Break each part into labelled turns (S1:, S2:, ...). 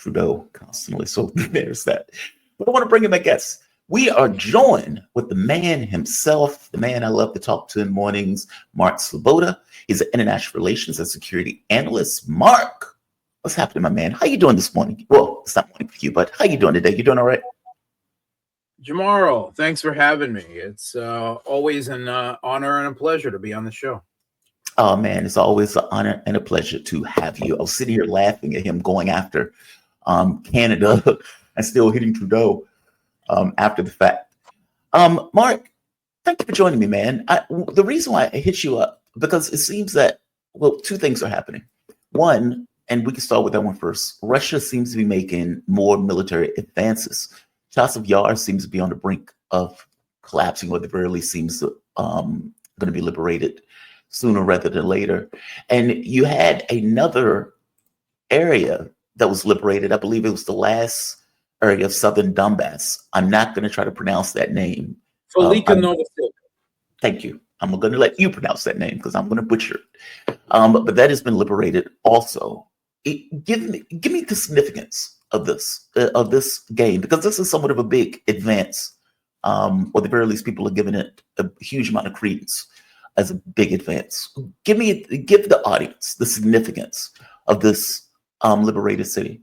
S1: Trudeau constantly. So there's that. But I want to bring in my guests. We are joined with the man himself, the man I love to talk to in mornings, Mark Sleboda. He's an international relations and security analyst. Mark, what's happening, my man? How you doing this morning? Well, it's not morning for you, but how you doing today? You doing all right?
S2: Jamaro, thanks for having me. It's always an honor and a pleasure to be on the show.
S1: Oh, man, it's always an honor and a pleasure to have you. I was sitting here laughing at him going after Canada and still hitting Trudeau after the fact. Mark, thank you for joining me, man. The reason why I hit you up, because it seems that, well, two things are happening. One, and we can start with that one first. Russia seems to be making more military advances. Chasiv Yar seems to be on the brink of collapsing, or at the very least seems to going to be liberated sooner rather than later. And you had another area that was liberated. I believe it was the last area of southern Donbas. I'm not going to try to pronounce that name.
S2: Velikaya Novoselka.
S1: Thank you. I'm going to let you pronounce that name because I'm going to butcher it. But that has been liberated also. Give me the significance of this game, because this is somewhat of a big advance, or at the very least, people are giving it a huge amount of credence as a big advance. Give the audience the significance of this liberated city.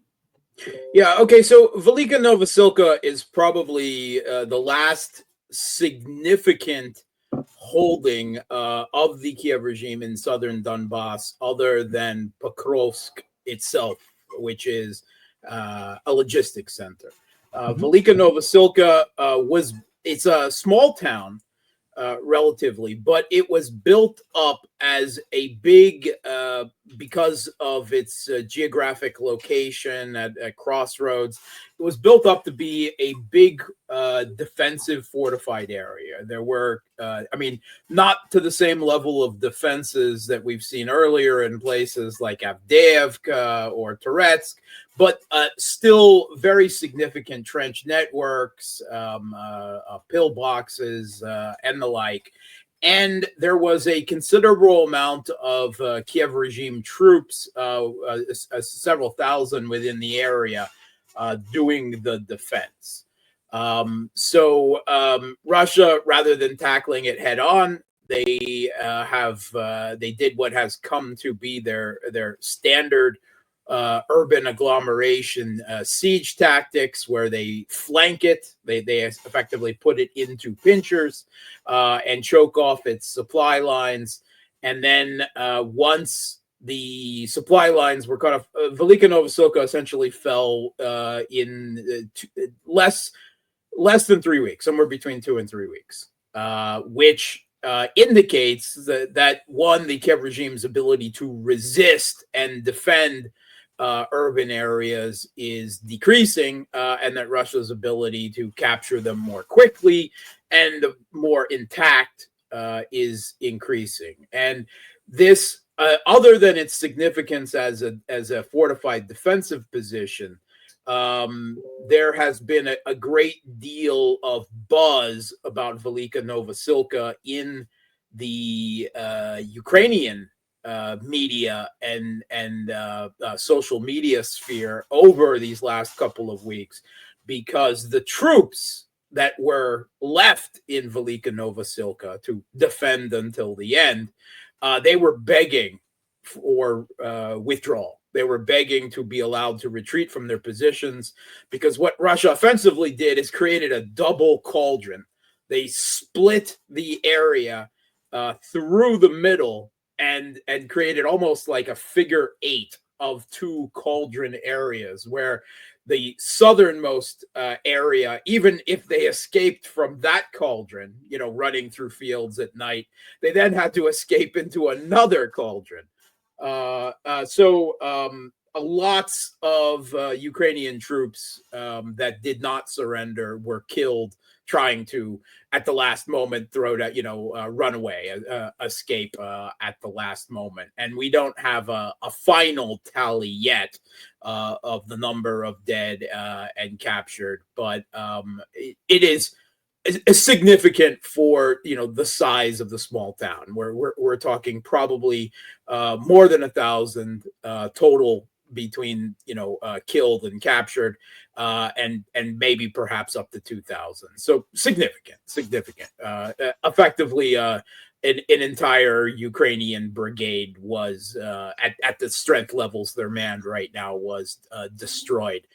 S2: Yeah. Okay. So Velikaya Novoselka is probably the last significant holding of the Kiev regime in southern Donbas, other than Pokrovsk itself, which is a logistics center. Velikaya Novoselka it's a small town, relatively, but it was built up as a big, because of its geographic location at crossroads, it was built up to be a big defensive fortified area. There were, not to the same level of defenses that we've seen earlier in places like Avdiivka or Toretsk, but still very significant trench networks, pillboxes, and the like. And there was a considerable amount of Kiev regime troops, several thousand within the area, doing the defense. So Russia, rather than tackling it head on, they did what has come to be their standard urban agglomeration siege tactics, where they flank it, they effectively put it into pinchers and choke off its supply lines. And then once the supply lines were cut off, Velikaya Novoselka essentially fell in less than 3 weeks, somewhere between 2 and 3 weeks, which indicates that one, the Kiev regime's ability to resist and defend urban areas is decreasing, and that Russia's ability to capture them more quickly and more intact is increasing. And this, other than its significance as a fortified defensive position, there has been a great deal of buzz about Velikaya Novoselka in the Ukrainian media and social media sphere over these last couple of weeks, because the troops that were left in Velikaya Novoselka to defend until the end, they were begging for withdrawal. They were begging to be allowed to retreat from their positions, because what Russia offensively did is created a double cauldron. They split the area through the middle and created almost like a figure eight of two cauldron areas, where the southernmost area, even if they escaped from that cauldron, running through fields at night, they then had to escape into another cauldron. Lots of Ukrainian troops that did not surrender were killed trying to, at the last moment, run away, escape at the last moment. And we don't have a final tally yet of the number of dead and captured, but it is significant for the size of the small town. We're talking probably more than 1,000 total between killed and captured, and maybe perhaps up to 2,000. So significant. Effectively, an entire Ukrainian brigade was at the strength levels they're manned right now was destroyed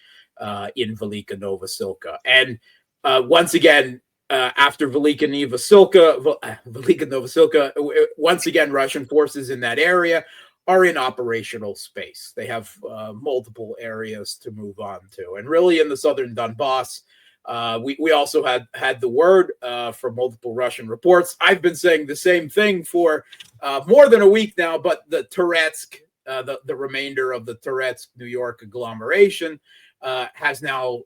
S2: in Velikaya Novoselka. And once again, after Velikaya Novoselka, once again, Russian forces in that area are in operational space. They have multiple areas to move on to. And really in the southern Donbas, we also had the word from multiple Russian reports. I've been saying the same thing for more than a week now, but the Toretsk, the remainder of the Toretsk, New York agglomeration has now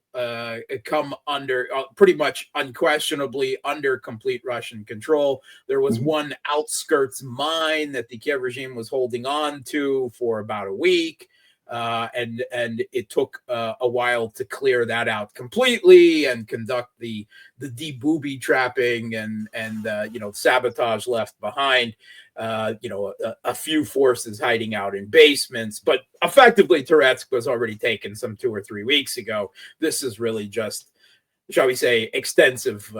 S2: come under pretty much unquestionably under complete Russian control. There was one outskirts mine that the Kiev regime was holding on to for about a week. And it took a while to clear that out completely and conduct the de-booby trapping and sabotage left behind. A few forces hiding out in basements, but effectively Toretsk was already taken some 2 or 3 weeks ago. This is really just, shall we say, extensive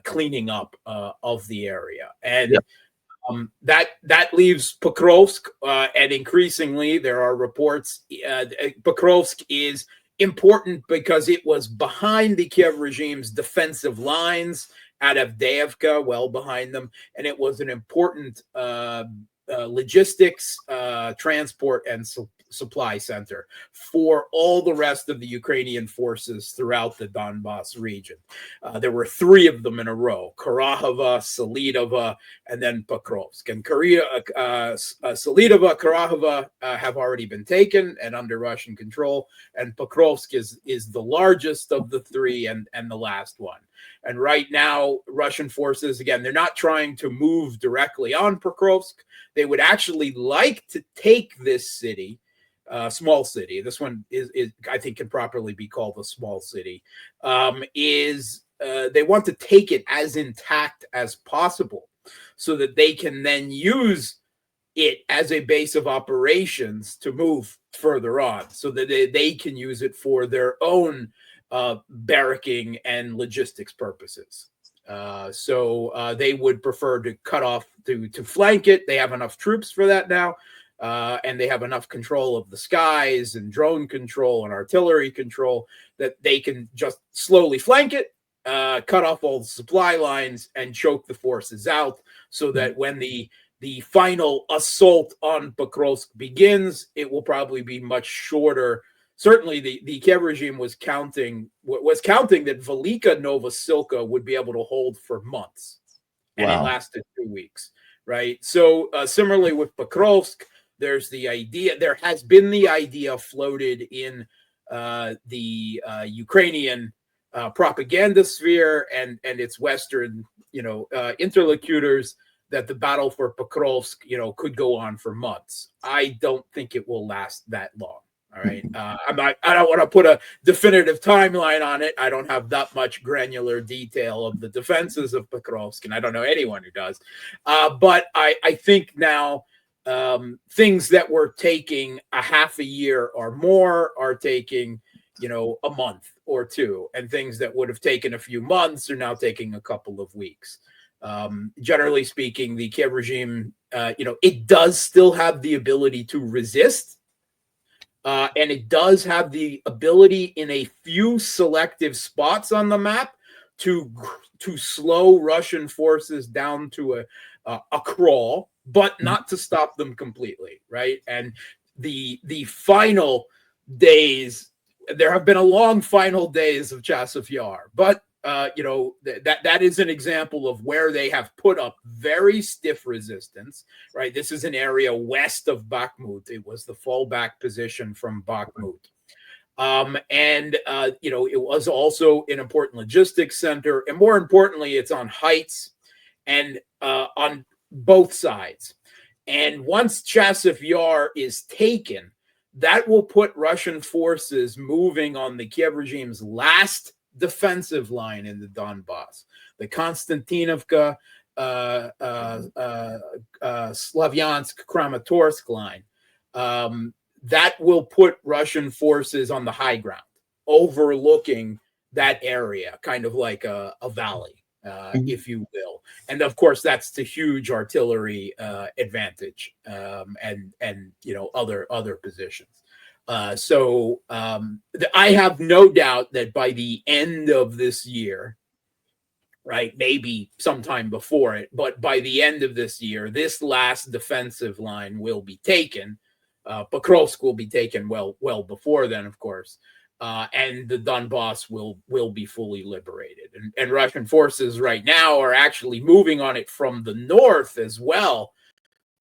S2: cleaning up of the area. And that leaves Pokrovsk, and increasingly there are reports Pokrovsk is important because it was behind the Kiev regime's defensive lines at Avdiivka, well behind them, and it was an important logistics, transport, and supply center for all the rest of the Ukrainian forces throughout the Donbas region. There were 3 of them in a row: Karahova, Sleboda, and then Pokrovsk. And Sleboda, Karahova have already been taken and under Russian control, and Pokrovsk is the largest of the 3 and the last one. And right now, Russian forces, again, they're not trying to move directly on Pokrovsk. They would actually like to take this city, small city. This one is I think can properly be called a small city. They want to take it as intact as possible so that they can then use it as a base of operations to move further on, so that they can use it for their own barracking and logistics purposes. So they would prefer to cut off, to flank it. They have enough troops for that now. And they have enough control of the skies and drone control and artillery control that they can just slowly flank it, cut off all the supply lines, and choke the forces out, so that when the final assault on Pokrovsk begins, it will probably be much shorter. Certainly, the Kiev regime was counting that Velikaya Novoselka would be able to hold for months, and it lasted 2 weeks, right? So similarly with Pokrovsk, there has been the idea floated in the Ukrainian propaganda sphere and its Western, interlocutors, that the battle for Pokrovsk, could go on for months. I don't think it will last that long. All right. I don't want to put a definitive timeline on it. I don't have that much granular detail of the defenses of Pokrovsk, and I don't know anyone who does. But I think now things that were taking a half a year or more are taking, a month or 2, and things that would have taken a few months are now taking a couple of weeks. Generally speaking, the Kiev regime, it does still have the ability to resist. And it does have the ability in a few selective spots on the map to slow Russian forces down to a crawl, but not to stop them completely, right? And the final days, there have been a long final days of Chasiv Yar, but that is an example of where they have put up very stiff resistance, right? This is an area west of Bakhmut. It was the fallback position from Bakhmut. It was also an important logistics center. And more importantly, it's on heights and on both sides. And once Chasiv Yar is taken, that will put Russian forces moving on the Kiev regime's last defensive line in the Donbas, the Konstantinovka, Slavyansk, Kramatorsk line. that will put Russian forces on the high ground, overlooking that area, kind of like a valley, if you will. And of course, that's the huge artillery advantage, and other positions. I have no doubt that by the end of this year, right, maybe sometime before it, but by the end of this year, this last defensive line will be taken. Pokrovsk will be taken well before then, of course, and the Donbas will be fully liberated. And Russian forces right now are actually moving on it from the north as well.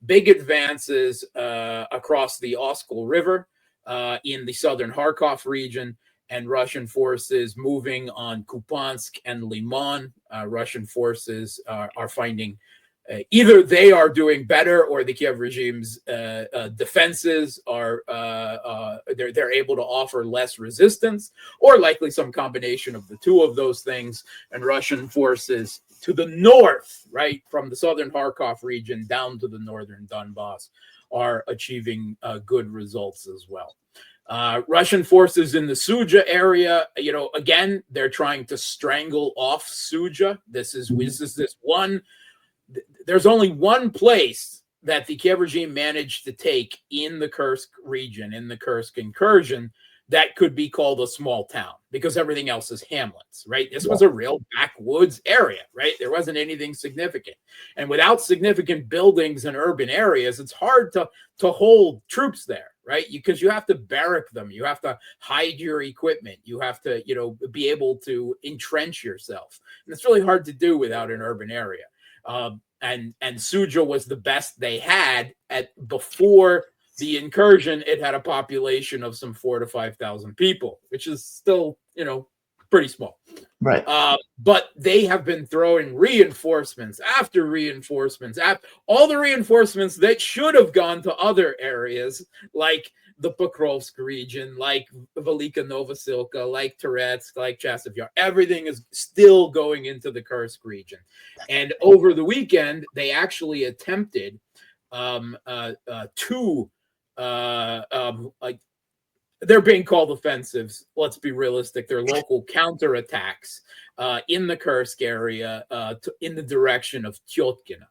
S2: Big advances across the Oskol River in the southern Kharkov region, and Russian forces moving on Kupiansk and Liman. Russian forces are finding either they are doing better, or the Kiev regime's defenses are they're able to offer less resistance, or likely some combination of the two of those things. And Russian forces to the north, right, from the southern Kharkov region down to the northern Donbas, are achieving good results as well. Russian forces in the Suja area, again, they're trying to strangle off Suja. There's only one place that the Kiev regime managed to take in the Kursk region, in the Kursk incursion, that could be called a small town, because everything else is hamlets, right? This was a real backwoods area, right? There wasn't anything significant. And without significant buildings and urban areas, it's hard to hold troops there, right? Because you have to barrack them. You have to hide your equipment. You have to, be able to entrench yourself. And it's really hard to do without an urban area. And Suja was the best they had before the incursion. It had a population of some 4,000 to 5,000 people, which is still, pretty small.
S1: Right.
S2: But they have been throwing reinforcements after reinforcements, all the reinforcements that should have gone to other areas, like the Pokrovsk region, like Velikaya Novoselka, like Toretsk, like Chasiv Yar. Everything is still going into the Kursk region. And over the weekend, they actually attempted two they're being called offensives. Let's be realistic. They're local counterattacks in the Kursk area in the direction of Tyotkina,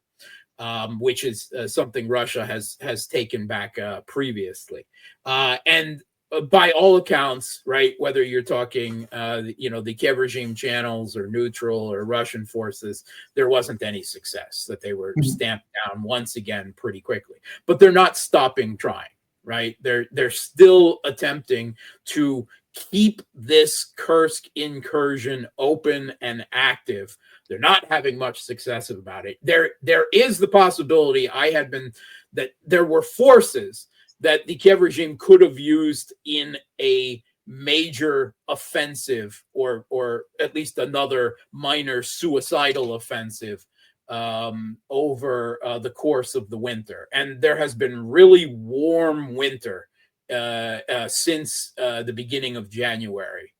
S2: which is something Russia has taken back previously. And by all accounts, right, whether you're talking, the Kiev regime channels or neutral or Russian forces, there wasn't any success, that they were stamped down once again pretty quickly. But they're not stopping trying. Right, they're still attempting to keep this Kursk incursion open and active. They're not having much success about it. There is the possibility that there were forces that the Kiev regime could have used in a major offensive, or at least another minor suicidal offensive over the course of the winter. And there has been really warm winter since the beginning of January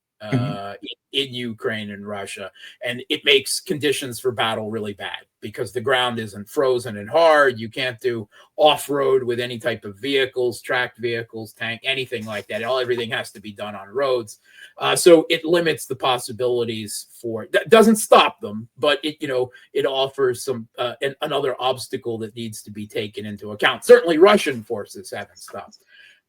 S2: in Ukraine and Russia. And it makes conditions for battle really bad, because the ground isn't frozen and hard. You can't do off-road with any type of vehicles, tracked vehicles, tank, anything like that. Everything has to be done on roads. So it limits the possibilities that doesn't stop them, but it offers some another obstacle that needs to be taken into account. Certainly Russian forces haven't stopped.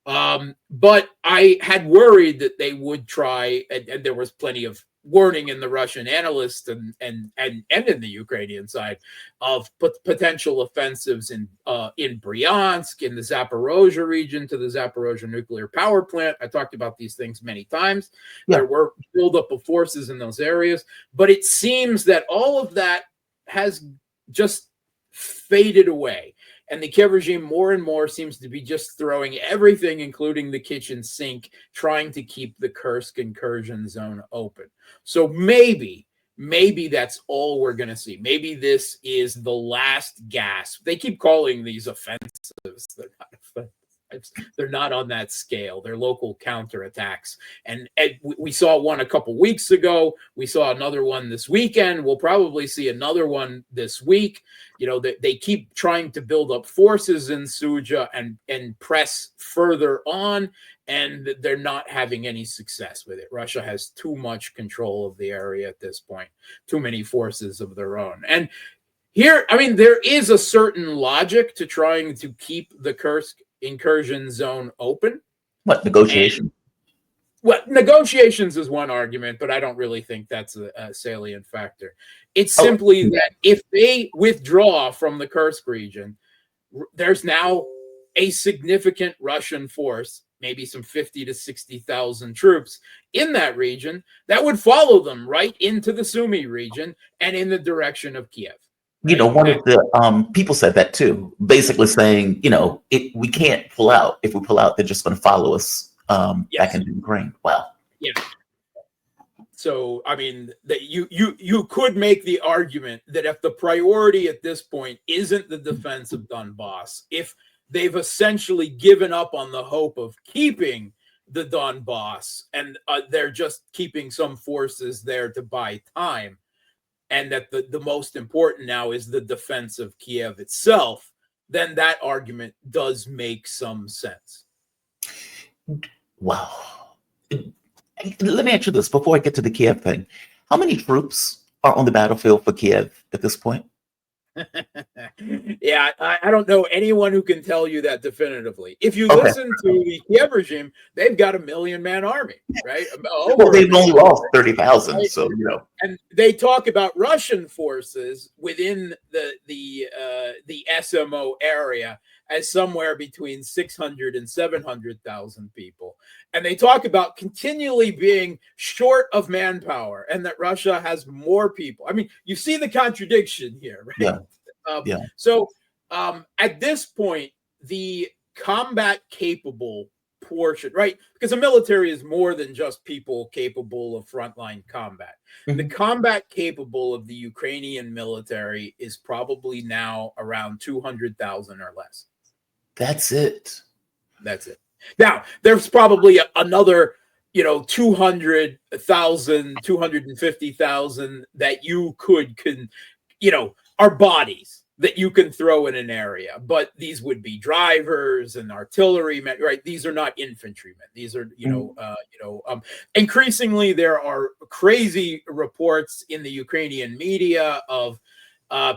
S2: But I had worried that they would try, and there was plenty of warning in the Russian analysts and in the Ukrainian side of potential offensives in Bryansk, in the Zaporozhye region, to the Zaporozhye nuclear power plant. I talked about these things many times. Yeah. There were buildup of forces in those areas, but it seems that all of that has just faded away. And the Kiev regime more and more seems to be just throwing everything, including the kitchen sink, trying to keep the Kursk incursion zone open. So maybe that's all we're going to see. Maybe this is the last gasp. They keep calling these offensives. They're not offensives. They're not on that scale. They're local counterattacks. And we saw one a couple weeks ago. We saw another one this weekend. We'll probably see another one this week. They keep trying to build up forces in Suja and press further on, and they're not having any success with it. Russia has too much control of the area at this point, too many forces of their own. And here, there is a certain logic to trying to keep the Kursk incursion zone open.
S1: What, negotiation?
S2: Negotiations is one argument, but I don't really think that's a salient factor. It's simply that if they withdraw from the Kursk region, there's now a significant Russian force, maybe some 50 to 60,000 troops in that region that would follow them right into the Sumy region and in the direction of Kiev. Right?
S1: One of the people said that too, basically saying, we can't pull out. If we pull out, they're just going to follow us back into Ukraine. Wow.
S2: Yeah. So, that you could make the argument that if the priority at this point isn't the defense of Donbas, if they've essentially given up on the hope of keeping the Donbas and they're just keeping some forces there to buy time, and that the most important now is the defense of Kiev itself, then that argument does make some sense.
S1: Wow. Let me ask you this before I get to the Kiev thing. How many troops are on the battlefield for Kiev at this point?
S2: Yeah, I don't know anyone who can tell you that definitively. If you listen to the Kiev regime, they've got a 1 million-man army, right?
S1: Well, they've only lost 30,000, right? So
S2: And they talk about Russian forces within the SMO area as somewhere between 600 and 700,000 people, and they talk about continually being short of manpower, and that Russia has more people. You see the contradiction here, right?
S1: Yeah.
S2: So at this point, the combat capable portion, right? Because the military is more than just people capable of frontline combat. Mm-hmm. The combat capable of the Ukrainian military is probably now around 200,000 or less.
S1: That's it.
S2: Now, there's probably another, 200,000, 250,000 that you can are bodies that you can throw in an area, but these would be drivers and artillerymen, right? These are not infantrymen. These are, increasingly there are crazy reports in the Ukrainian media of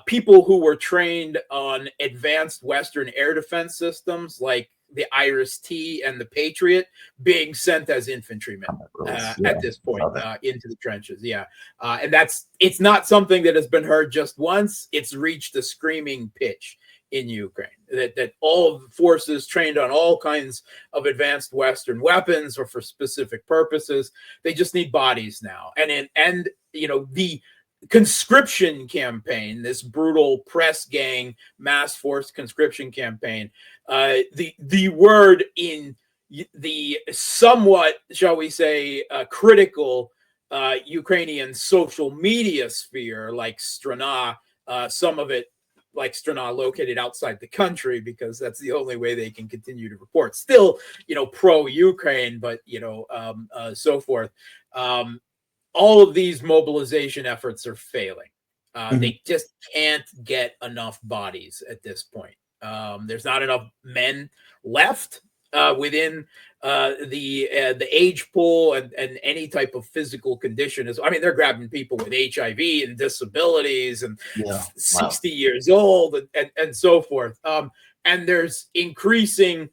S2: people who were trained on advanced Western air defense systems like the Iris-T and the Patriot being sent as infantrymen at this point into the trenches. Yeah. And it's not something that has been heard just once. It's reached a screaming pitch in Ukraine that all forces trained on all kinds of advanced Western weapons or for specific purposes, they just need bodies now. And the conscription campaign, this brutal press gang mass force conscription campaign, the word in the somewhat, shall we say, critical Ukrainian social media sphere, like Strana, some of it like Strana located outside the country, because that's the only way they can continue to report. Still, pro-Ukraine, but so forth. All of these mobilization efforts are failing. They just can't get enough bodies at this point. There's not enough men left within the age pool and any type of physical condition. They're grabbing people with HIV and disabilities and 60 years old and so forth. And there's increasing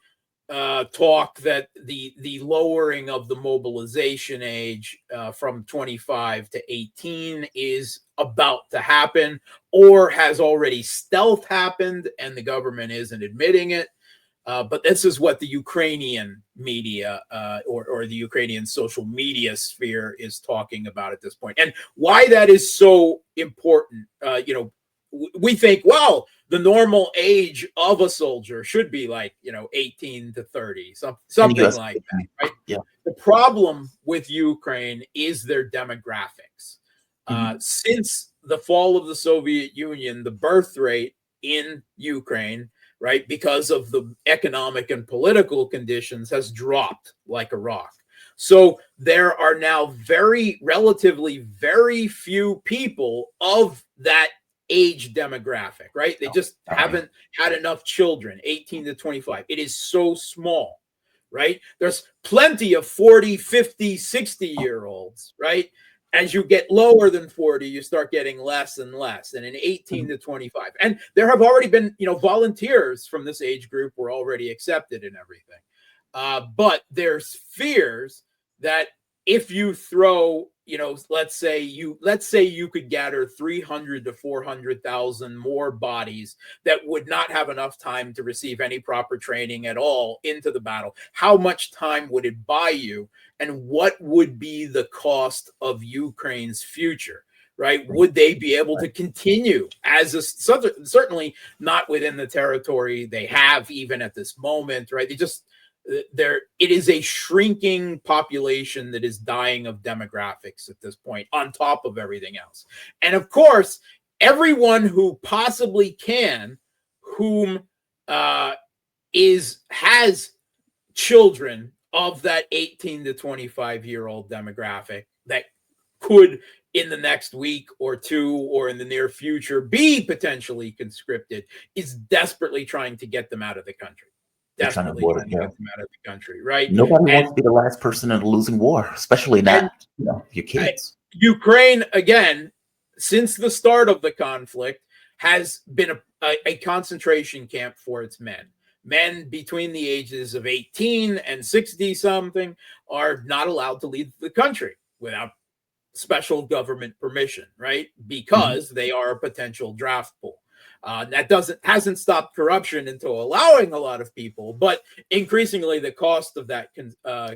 S2: talk that the lowering of the mobilization age from 25 to 18 is about to happen, or has already stealth happened, and the government isn't admitting it. But this is what the Ukrainian media or the Ukrainian social media sphere is talking about at this point, and why that is so important. We think, well, the normal age of a soldier should be like 18 to 30, something like that, right?
S1: Yeah.
S2: The problem with Ukraine is their demographics. Since the fall of the Soviet Union, the birth rate in Ukraine right, because of the economic and political conditions, has dropped like a rock. So there are now relatively very few people of that age demographic, right? They just haven't had enough children, 18 to 25. It is so small, right? There's plenty of 40, 50, 60-year-olds, right? As you get lower than 40, you start getting less and less, and in 18 to 25. And there have already been, volunteers from this age group were already accepted and everything. But there's fears that if you throw, let's say you could gather 300 to 400,000 more bodies that would not have enough time to receive any proper training at all into the battle. How much time would it buy you? And what would be the cost of Ukraine's future? Right? Would they be able to continue as certainly not within the territory they have even at this moment, right? It is a shrinking population that is dying of demographics at this point, on top of everything else. And of course, everyone who possibly can, whom has children of that 18 to 25-year-old demographic that could in the next week or two or in the near future be potentially conscripted, is desperately trying to get them out of the country. Desperately trying to get them out of the country, right?
S1: Nobody wants to be the last person in a losing war, especially not your kids.
S2: Ukraine, again, since the start of the conflict, has been a concentration camp for its men. Men between the ages of 18 and 60-something are not allowed to leave the country without special government permission, right? Because they are a potential draft pool. That hasn't stopped corruption into allowing a lot of people, but increasingly the cost of that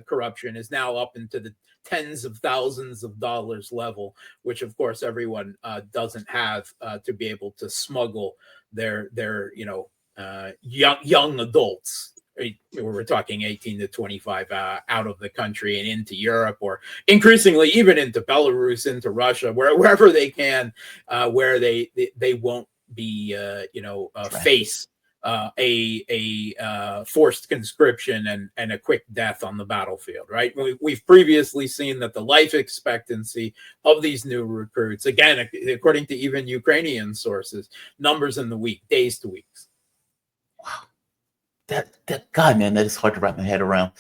S2: corruption is now up into the tens of thousands of dollars level, which of course everyone doesn't have to be able to smuggle their young adults. We're talking 18 to 25 out of the country and into Europe, or increasingly even into Belarus, into Russia, wherever they can, where they won't be face a forced conscription and a quick death on the battlefield, right? We've previously seen that the life expectancy of these new recruits, again, according to even Ukrainian sources, numbers in the week, days to weeks.
S1: Wow. That God, man, that is hard to wrap my head around.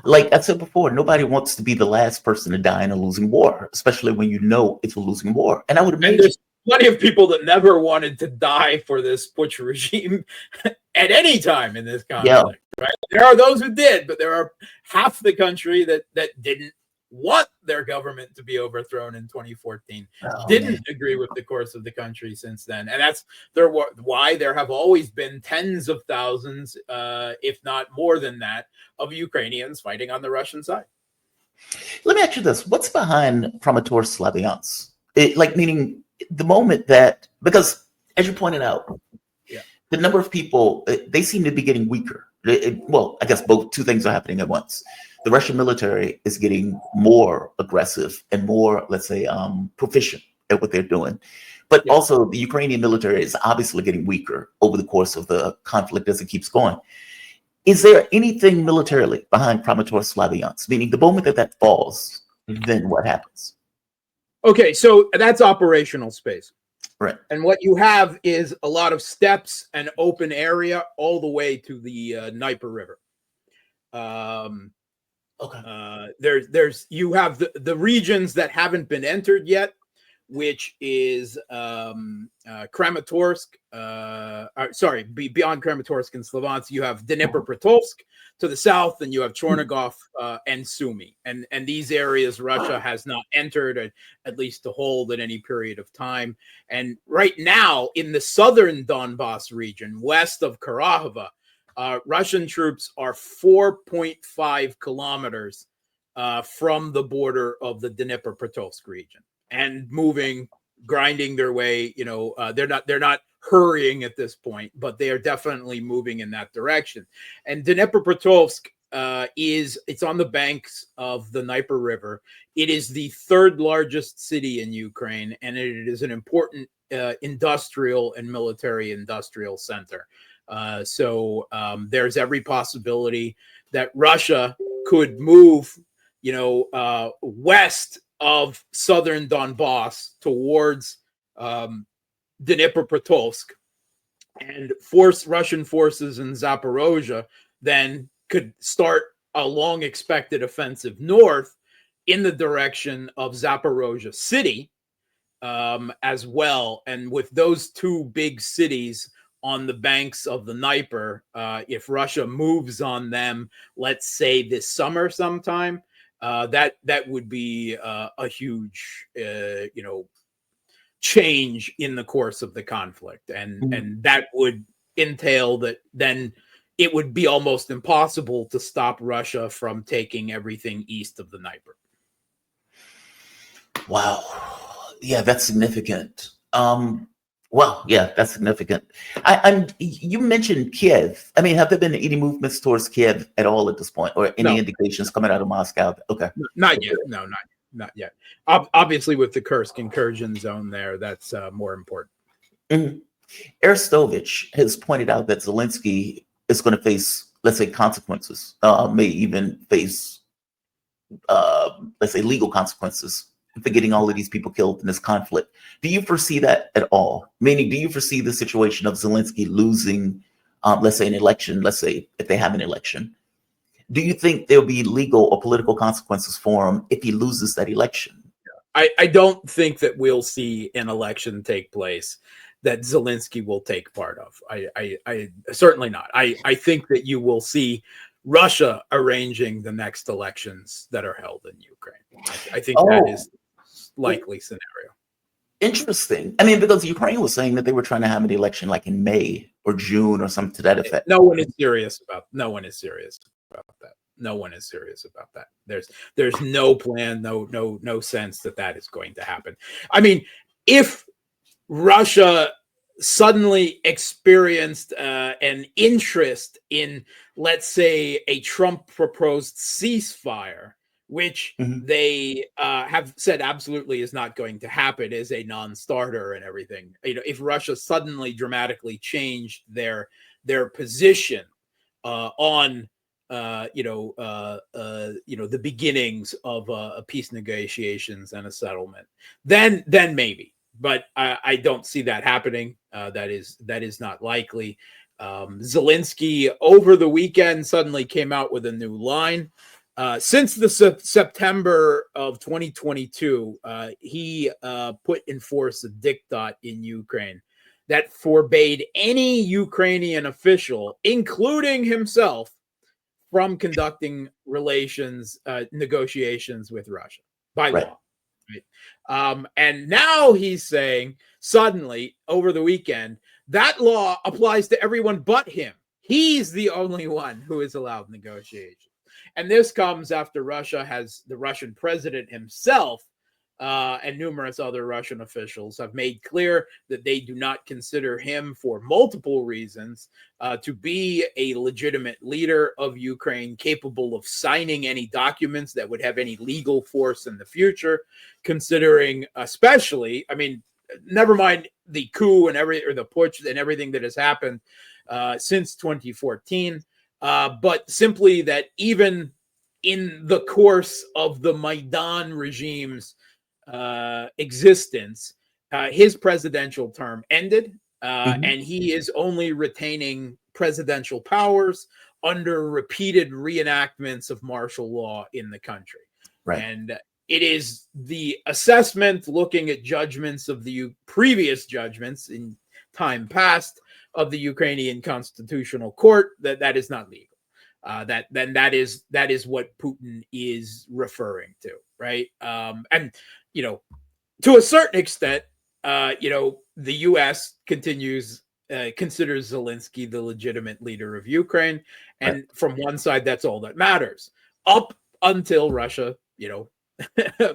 S1: Like I said before, nobody wants to be the last person to die in a losing war, especially when you know it's a losing war. And I would imagine
S2: there's plenty of people that never wanted to die for this Putsch regime at any time in this conflict, right? There are those who did, but there are half the country that didn't want their government to be overthrown in 2014, didn't agree with the course of the country since then. And that's why there have always been tens of thousands, if not more than that, of Ukrainians fighting on the Russian side.
S1: Let me ask you this. What's behind Kramatorsk Slaviansk? Meaning the moment that, because as you pointed out, the number of people, they seem to be getting weaker. Well, I guess two things are happening at once. The Russian military is getting more aggressive and more, let's say, proficient at what they're doing. But also the Ukrainian military is obviously getting weaker over the course of the conflict as it keeps going. Is there anything militarily behind Kramatorsk Slaviansk? Meaning the moment that falls, then what happens?
S2: Okay, so that's operational space.
S1: Right. And
S2: what you have is a lot of steppes and open area all the way to the Dnieper River. You have the regions that haven't been entered yet, which is Kramatorsk. Beyond Kramatorsk and Slaviansk, you have Dnipropetrovsk to the south, and you have Chornigov and Sumy. And these areas Russia has not entered, at least to hold at any period of time. And right now, in the southern Donbas region, west of Kharkov, Russian troops are 4.5 kilometers from the border of the Dnipropetrovsk region, and moving, grinding their way. They're not hurrying at this point, but they are definitely moving in that direction. And Dnipropetrovsk it's on the banks of the Dnieper River. It is the third largest city in Ukraine, and it is an important industrial and military industrial center. So there's every possibility that Russia could move, west of southern Donbas towards Dnipropetrovsk, and Russian forces in Zaporozhye then could start a long expected offensive north in the direction of Zaporozhye city as well. And with those two big cities on the banks of the Dnieper, if Russia moves on them, let's say this summer sometime, that would be a huge, change in the course of the conflict, and that would entail that then it would be almost impossible to stop Russia from taking everything east of the Dnieper.
S1: Wow. Yeah, that's significant. Well, yeah, that's significant. You mentioned Kiev. I mean, have there been any movements towards Kiev at all at this point, or any indications coming out of Moscow? Okay.
S2: Not yet. No, not yet. Obviously, with the Kursk incursion zone there, that's more important.
S1: Mm-hmm. Arestovich has pointed out that Zelensky is going to face, let's say, consequences, may even face, let's say, legal consequences for getting all of these people killed in this conflict. Do you foresee that at all? Meaning, do you foresee the situation of Zelensky losing, let's say, an election, let's say, if they have an election? Do you think there'll be legal or political consequences for him if he loses that election?
S2: I don't think that we'll see an election take place that Zelensky will take part of. I certainly not. I think that you will see Russia arranging the next elections that are held in Ukraine. I think that is likely scenario.
S1: Interesting. I mean, because Ukraine was saying that they were trying to have an election like in May or June or something to that effect.
S2: No one is serious about that. No one is serious about that. There's no plan, no sense that is going to happen. I mean, if Russia suddenly experienced an interest in, let's say, a Trump proposed ceasefire, which they have said absolutely is not going to happen, is a non-starter and everything. If Russia suddenly dramatically changed their position on the beginnings of peace negotiations and a settlement, then maybe. But I don't see that happening. That is not likely. Zelensky over the weekend suddenly came out with a new line. Since the September of 2022, he put in force a diktat in Ukraine that forbade any Ukrainian official, including himself, from conducting negotiations with Russia by law. Right? And now he's saying suddenly over the weekend that law applies to everyone but him. He's the only one who is allowed negotiations. And this comes after the Russian president himself and numerous other Russian officials have made clear that they do not consider him, for multiple reasons, to be a legitimate leader of Ukraine, capable of signing any documents that would have any legal force in the future, considering especially, I mean, never mind the coup and the putsch and everything that has happened since 2014, but simply that even in the course of the Maidan regime's existence, his presidential term ended, and he is only retaining presidential powers under repeated reenactments of martial law in the country.
S1: Right.
S2: And it is the assessment, looking at judgments of the previous judgments in time past of the Ukrainian Constitutional Court, that is not legal. That is what Putin is referring to, right? And to a certain extent, the U.S. considers Zelensky the legitimate leader of Ukraine, and from one side, that's all that matters, up until Russia,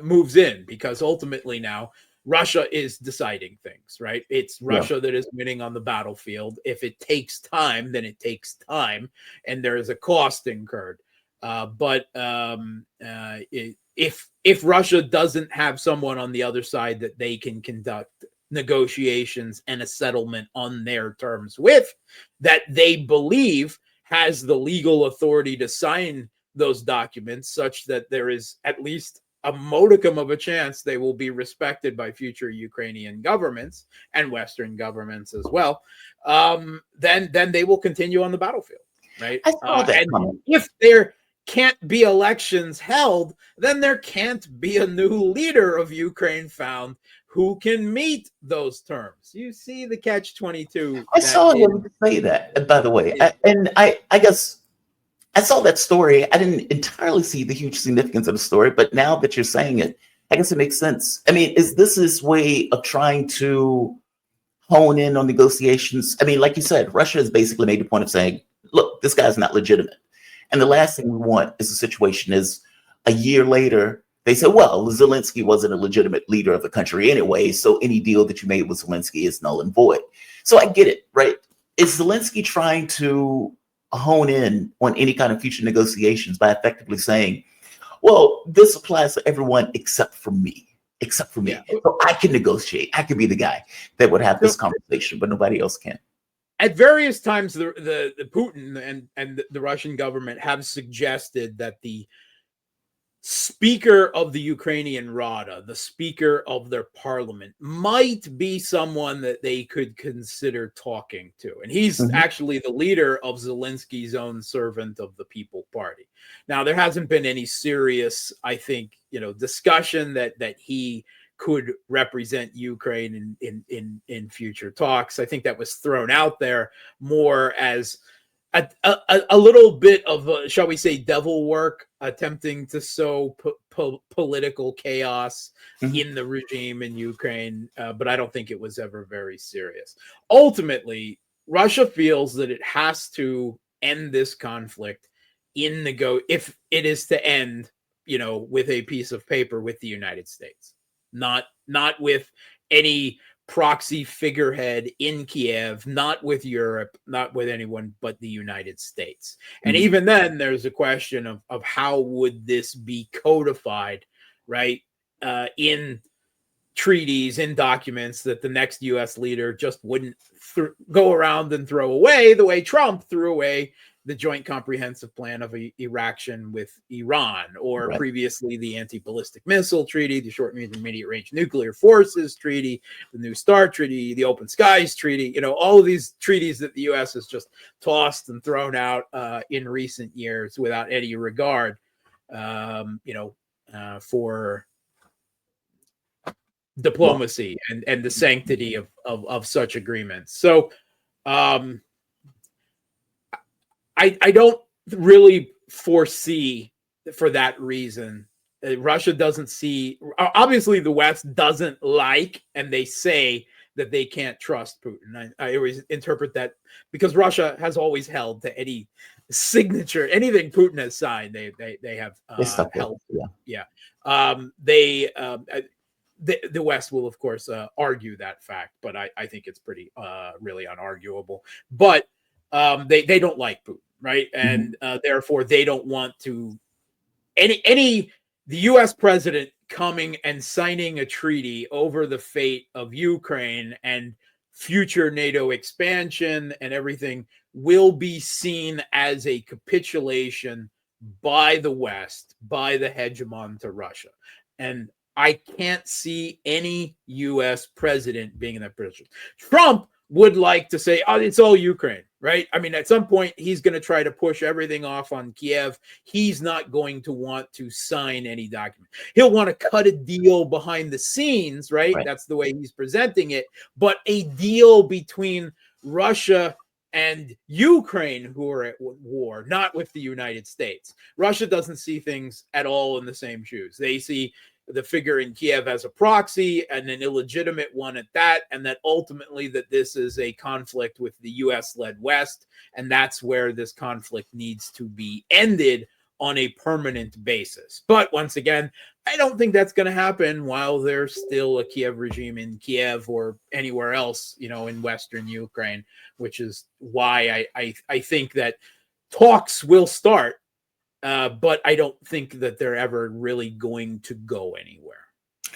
S2: moves in, because ultimately now Russia is deciding things, right? It's Russia that is winning on the battlefield. If it takes time, then it takes time, and there is a cost incurred. But if Russia doesn't have someone on the other side that they can conduct negotiations and a settlement on their terms with, that they believe has the legal authority to sign those documents, such that there is at least a modicum of a chance they will be respected by future Ukrainian governments and Western governments as well, then they will continue on the battlefield, right?
S1: I saw that
S2: And
S1: coming.
S2: if there can't be elections held, then there can't be a new leader of Ukraine found who can meet those terms. You see the catch-22.
S1: I saw him say that, by the way.
S2: Yeah.
S1: I guess I saw that story. I didn't entirely see the huge significance of the story, but now that you're saying it, I guess it makes sense. I mean, is this his way of trying to hone in on negotiations? I mean, like you said, Russia has basically made the point of saying, look, this guy's not legitimate. And the last thing we want is a situation is a year later, they say, well, Zelensky wasn't a legitimate leader of the country anyway, so any deal that you made with Zelensky is null and void. So I get it, right? Is Zelensky trying to hone in on any kind of future negotiations by effectively saying, well, this applies to everyone except for me,
S2: Yeah.
S1: So I can negotiate. I can be the guy that would have this conversation, but nobody else can.
S2: At various times, the Putin and the Russian government have suggested that the speaker of the Ukrainian Rada, the speaker of their parliament, might be someone that they could consider talking to. And he's actually the leader of Zelensky's own Servant of the People Party. Now, there hasn't been any serious, I think, discussion that he could represent Ukraine in future talks. I think that was thrown out there more as a little bit of, shall we say, devil work, attempting to sow political chaos in the regime in Ukraine. But I don't think it was ever very serious. Ultimately, Russia feels that it has to end this conflict if it is to end, with a piece of paper with the United States, not with any proxy figurehead in Kiev, not with Europe, not with anyone but the United States. And even then, there's a question of how would this be codified, right, in treaties, in documents that the next U.S. leader just wouldn't go around and throw away the way Trump threw away the Joint Comprehensive Plan of Erection with Iran, or previously the Anti-Ballistic Missile Treaty, the Short and Intermediate Range Nuclear Forces Treaty, the New START Treaty, the Open Skies Treaty, all of these treaties that the U.S. has just tossed and thrown out in recent years without any regard, for diplomacy and the sanctity of such agreements. So, I don't really foresee, for that reason, Russia doesn't see, obviously the West doesn't like, and they say that they can't trust Putin. I always interpret that because Russia has always held to any signature, anything Putin has signed, they have held. The West will, of course, argue that fact, but I think it's pretty really unarguable. But they don't like Putin. Right. And therefore, they don't want to the U.S. president coming and signing a treaty over the fate of Ukraine and future NATO expansion and everything will be seen as a capitulation by the West, by the hegemon to Russia. And I can't see any U.S. president being in that position. Trump would like to say, oh, it's all Ukraine, right? I mean, at some point, he's going to try to push everything off on Kiev. He's not going to want to sign any document. He'll want to cut a deal behind the scenes, right? That's the way he's presenting it. But a deal between Russia and Ukraine, who are at war, not with the United States. Russia doesn't see things at all in the same shoes. They see the figure in Kiev as a proxy, and an illegitimate one at that, and that ultimately that this is a conflict with the U.S.-led West, and that's where this conflict needs to be ended on a permanent basis. But once again, I don't think that's going to happen while there's still a Kiev regime in Kiev or anywhere else, in Western Ukraine, which is why I think that talks will start. But I don't think that they're ever really going to go anywhere.